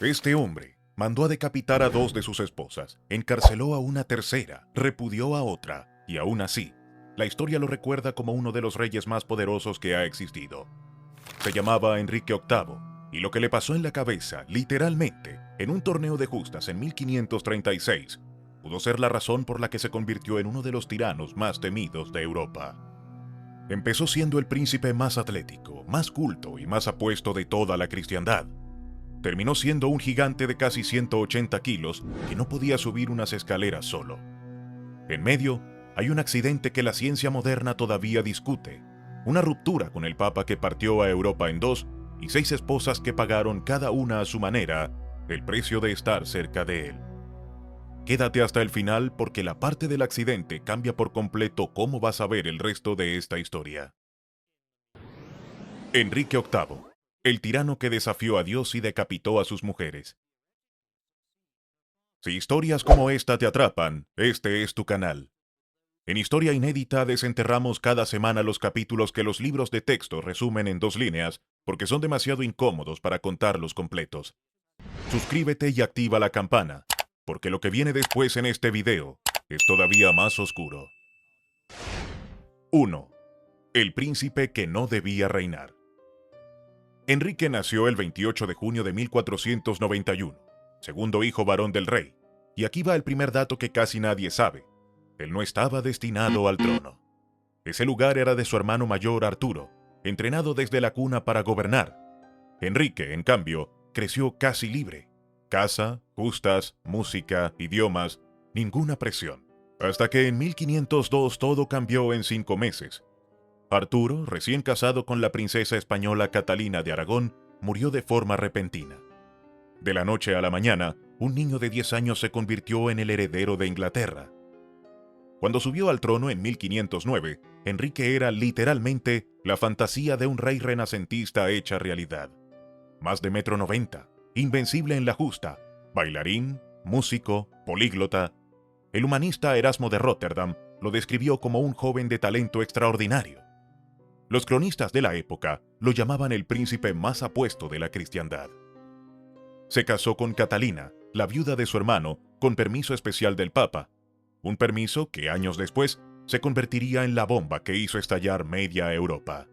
Este hombre mandó a decapitar a dos de sus esposas, encarceló a una tercera, repudió a otra, y aún así, la historia lo recuerda como uno de los reyes más poderosos que ha existido. Se llamaba Enrique VIII, y lo que le pasó en la cabeza, literalmente, en un torneo de justas en 1536, pudo ser la razón por la que se convirtió en uno de los tiranos más temidos de Europa. Empezó siendo el príncipe más atlético, más culto y más apuesto de toda la cristiandad. Terminó siendo un gigante de casi 180 kilos que no podía subir unas escaleras solo. En medio, hay un accidente que la ciencia moderna todavía discute, una ruptura con el Papa que partió a Europa en dos y 6 esposas que pagaron cada una a su manera el precio de estar cerca de él. Quédate hasta el final porque la parte del accidente cambia por completo cómo vas a ver el resto de esta historia. Enrique VIII, el tirano que desafió a Dios y decapitó a sus mujeres. Si historias como esta te atrapan, este es tu canal. En Historia Inédita desenterramos cada semana los capítulos que los libros de texto resumen en 2 líneas porque son demasiado incómodos para contarlos completos. Suscríbete y activa la campana, porque lo que viene después en este video es todavía más oscuro. 1. El príncipe que no debía reinar. Enrique nació el 28 de junio de 1491, segundo hijo varón del rey, y aquí va el primer dato que casi nadie sabe. Él no estaba destinado al trono. Ese lugar era de su hermano mayor Arturo, entrenado desde la cuna para gobernar. Enrique, en cambio, creció casi libre. Casa, justas, música, idiomas, ninguna presión. Hasta que en 1502 todo cambió en 5 meses. Arturo, recién casado con la princesa española Catalina de Aragón, murió de forma repentina. De la noche a la mañana, un niño de 10 años se convirtió en el heredero de Inglaterra. Cuando subió al trono en 1509, Enrique era literalmente la fantasía de un rey renacentista hecha realidad. Más de 1,90 m, invencible en la justa, bailarín, músico, políglota. El humanista Erasmo de Róterdam lo describió como un joven de talento extraordinario. Los cronistas de la época lo llamaban el príncipe más apuesto de la cristiandad. Se casó con Catalina, la viuda de su hermano, con permiso especial del Papa, un permiso que años después se convertiría en la bomba que hizo estallar media Europa.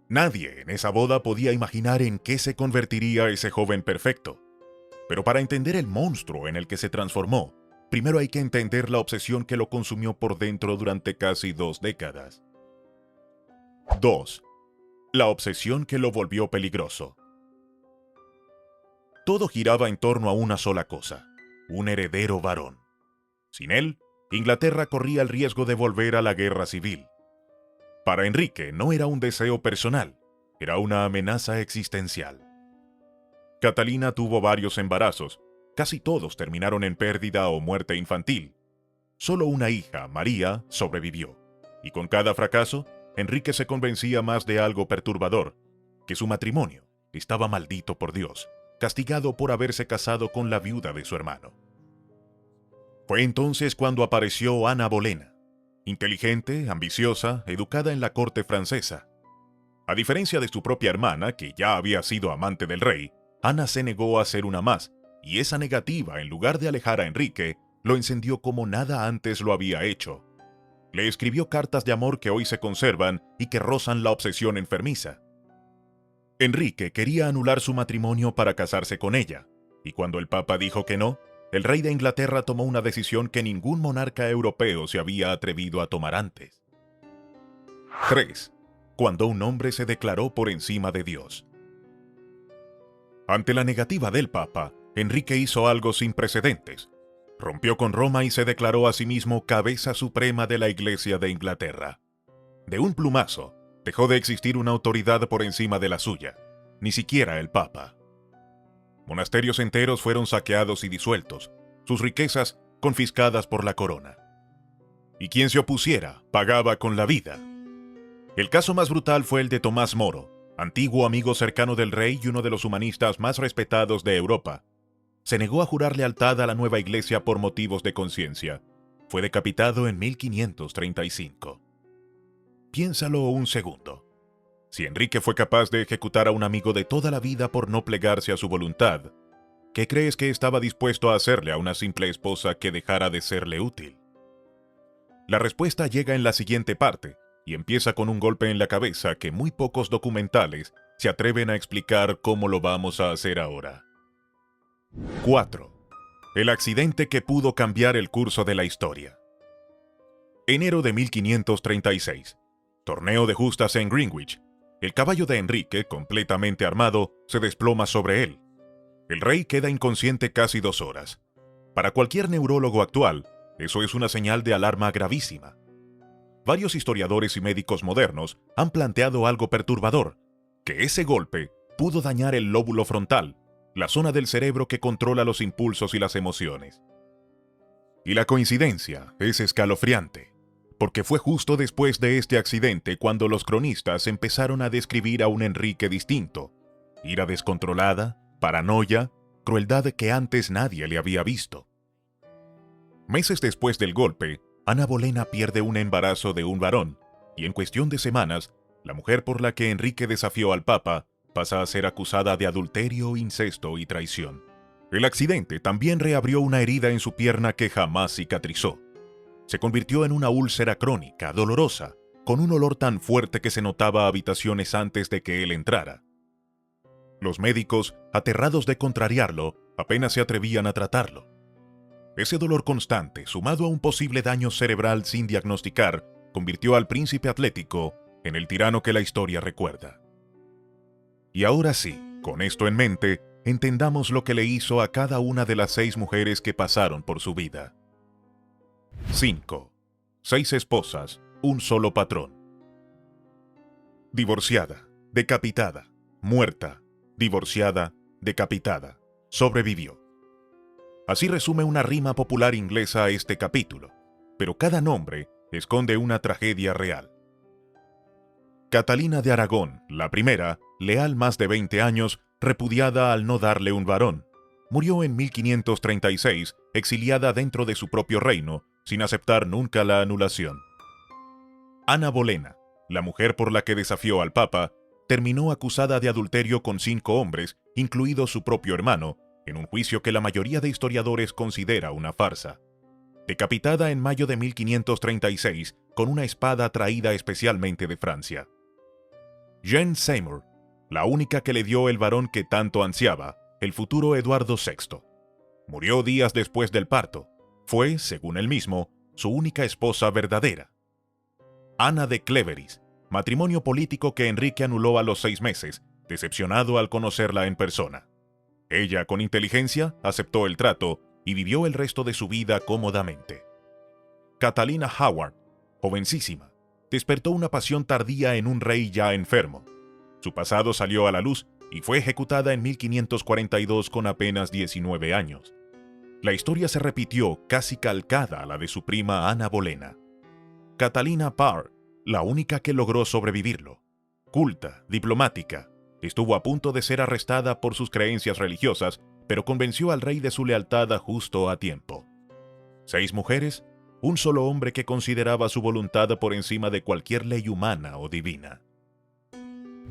Nadie en esa boda podía imaginar en qué se convertiría ese joven perfecto. Pero para entender el monstruo en el que se transformó, primero hay que entender la obsesión que lo consumió por dentro durante casi 2 décadas. 2. La obsesión que lo volvió peligroso. Todo giraba en torno a una sola cosa: un heredero varón. Sin él, Inglaterra corría el riesgo de volver a la guerra civil. Para Enrique no era un deseo personal, era una amenaza existencial. Catalina tuvo varios embarazos, casi todos terminaron en pérdida o muerte infantil. Solo una hija, María, sobrevivió, y con cada fracaso, Enrique se convencía más de algo perturbador, que su matrimonio estaba maldito por Dios, castigado por haberse casado con la viuda de su hermano. Fue entonces cuando apareció Ana Bolena, inteligente, ambiciosa, educada en la corte francesa. A diferencia de su propia hermana, que ya había sido amante del rey, Ana se negó a ser una más, y esa negativa, en lugar de alejar a Enrique, lo encendió como nada antes lo había hecho. Le escribió cartas de amor que hoy se conservan y que rozan la obsesión enfermiza. Enrique quería anular su matrimonio para casarse con ella, y cuando el Papa dijo que no, el rey de Inglaterra tomó una decisión que ningún monarca europeo se había atrevido a tomar antes. 3. Cuando un hombre se declaró por encima de Dios. Ante la negativa del Papa, Enrique hizo algo sin precedentes. Rompió con Roma y se declaró a sí mismo cabeza suprema de la Iglesia de Inglaterra. De un plumazo, dejó de existir una autoridad por encima de la suya, ni siquiera el Papa. Monasterios enteros fueron saqueados y disueltos, sus riquezas confiscadas por la corona. Y quien se opusiera pagaba con la vida. El caso más brutal fue el de Tomás Moro, antiguo amigo cercano del rey y uno de los humanistas más respetados de Europa. Se negó a jurar lealtad a la nueva iglesia por motivos de conciencia. Fue decapitado en 1535. Piénsalo un segundo. Si Enrique fue capaz de ejecutar a un amigo de toda la vida por no plegarse a su voluntad, ¿qué crees que estaba dispuesto a hacerle a una simple esposa que dejara de serle útil? La respuesta llega en la siguiente parte, y empieza con un golpe en la cabeza que muy pocos documentales se atreven a explicar cómo lo vamos a hacer ahora. 4. El accidente que pudo cambiar el curso de la historia. Enero de 1536. Torneo de justas en Greenwich. El caballo de Enrique, completamente armado, se desploma sobre él. El rey queda inconsciente casi 2 horas. Para cualquier neurólogo actual, eso es una señal de alarma gravísima. Varios historiadores y médicos modernos han planteado algo perturbador, que ese golpe pudo dañar el lóbulo frontal, la zona del cerebro que controla los impulsos y las emociones. Y la coincidencia es escalofriante, porque fue justo después de este accidente cuando los cronistas empezaron a describir a un Enrique distinto: ira descontrolada, paranoia, crueldad que antes nadie le había visto. Meses después del golpe, Ana Bolena pierde un embarazo de un varón, y en cuestión de semanas, la mujer por la que Enrique desafió al Papa pasa a ser acusada de adulterio, incesto y traición. El accidente también reabrió una herida en su pierna que jamás cicatrizó. Se convirtió en una úlcera crónica, dolorosa, con un olor tan fuerte que se notaba habitaciones antes de que él entrara. Los médicos, aterrados de contrariarlo, apenas se atrevían a tratarlo. Ese dolor constante, sumado a un posible daño cerebral sin diagnosticar, convirtió al príncipe atlético en el tirano que la historia recuerda. Y ahora sí, con esto en mente, entendamos lo que le hizo a cada una de las 6 mujeres que pasaron por su vida. 5. 6 esposas, un solo patrón. Divorciada, decapitada, muerta, divorciada, decapitada, sobrevivió. Así resume una rima popular inglesa a este capítulo, pero cada nombre esconde una tragedia real. Catalina de Aragón, la primera, leal más de 20 años, repudiada al no darle un varón, murió en 1536, exiliada dentro de su propio reino, sin aceptar nunca la anulación. Ana Bolena, la mujer por la que desafió al Papa, terminó acusada de adulterio con 5 hombres, incluido su propio hermano, en un juicio que la mayoría de historiadores considera una farsa. Decapitada en mayo de 1536 con una espada traída especialmente de Francia. Jeanne Seymour, la única que le dio el varón que tanto ansiaba, el futuro Eduardo VI. Murió días después del parto. Fue, según él mismo, su única esposa verdadera. Ana de Cleveris, matrimonio político que Enrique anuló a los 6 meses, decepcionado al conocerla en persona. Ella, con inteligencia, aceptó el trato y vivió el resto de su vida cómodamente. Catalina Howard, jovencísima, despertó una pasión tardía en un rey ya enfermo. Su pasado salió a la luz y fue ejecutada en 1542 con apenas 19 años. La historia se repitió casi calcada a la de su prima Ana Bolena. Catalina Parr, la única que logró sobrevivirlo. Culta, diplomática, estuvo a punto de ser arrestada por sus creencias religiosas, pero convenció al rey de su lealtad justo a tiempo. 6 mujeres, un solo hombre que consideraba su voluntad por encima de cualquier ley humana o divina.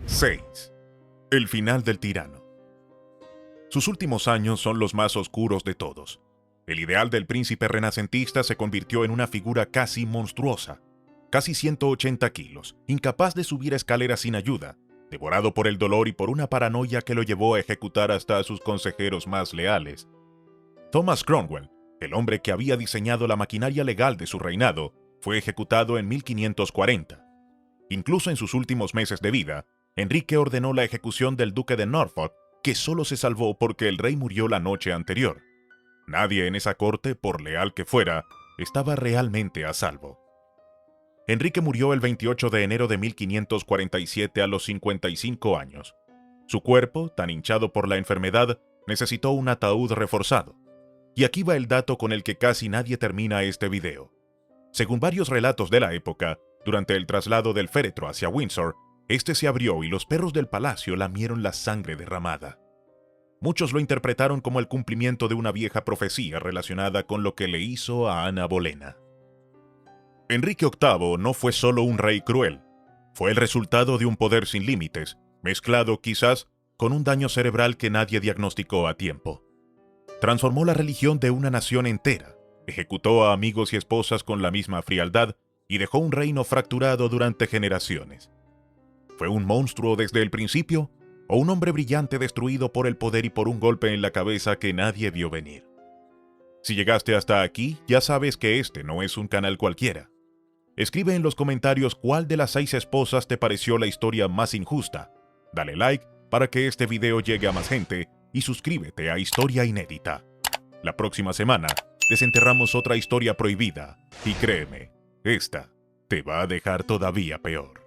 6. El final del tirano. Sus últimos años son los más oscuros de todos. El ideal del príncipe renacentista se convirtió en una figura casi monstruosa. Casi 180 kilos, incapaz de subir escaleras sin ayuda, devorado por el dolor y por una paranoia que lo llevó a ejecutar hasta a sus consejeros más leales. Thomas Cromwell, el hombre que había diseñado la maquinaria legal de su reinado, fue ejecutado en 1540. Incluso en sus últimos meses de vida, Enrique ordenó la ejecución del duque de Norfolk, que solo se salvó porque el rey murió la noche anterior. Nadie en esa corte, por leal que fuera, estaba realmente a salvo. Enrique murió el 28 de enero de 1547 a los 55 años. Su cuerpo, tan hinchado por la enfermedad, necesitó un ataúd reforzado. Y aquí va el dato con el que casi nadie termina este video. Según varios relatos de la época, durante el traslado del féretro hacia Windsor, este se abrió y los perros del palacio lamieron la sangre derramada. Muchos lo interpretaron como el cumplimiento de una vieja profecía relacionada con lo que le hizo a Ana Bolena. Enrique VIII no fue solo un rey cruel, Fue el resultado de un poder sin límites, mezclado quizás con un daño cerebral que nadie diagnosticó a tiempo. Transformó la religión de una nación entera, ejecutó a amigos y esposas con la misma frialdad y dejó un reino fracturado durante generaciones. ¿Fue un monstruo desde el principio o un hombre brillante destruido por el poder y por un golpe en la cabeza que nadie vio venir? Si llegaste hasta aquí, ya sabes que este no es un canal cualquiera. Escribe en los comentarios cuál de las 6 esposas te pareció la historia más injusta. Dale like para que este video llegue a más gente y suscríbete a Historia Inédita. La próxima semana desenterramos otra historia prohibida y créeme, esta te va a dejar todavía peor.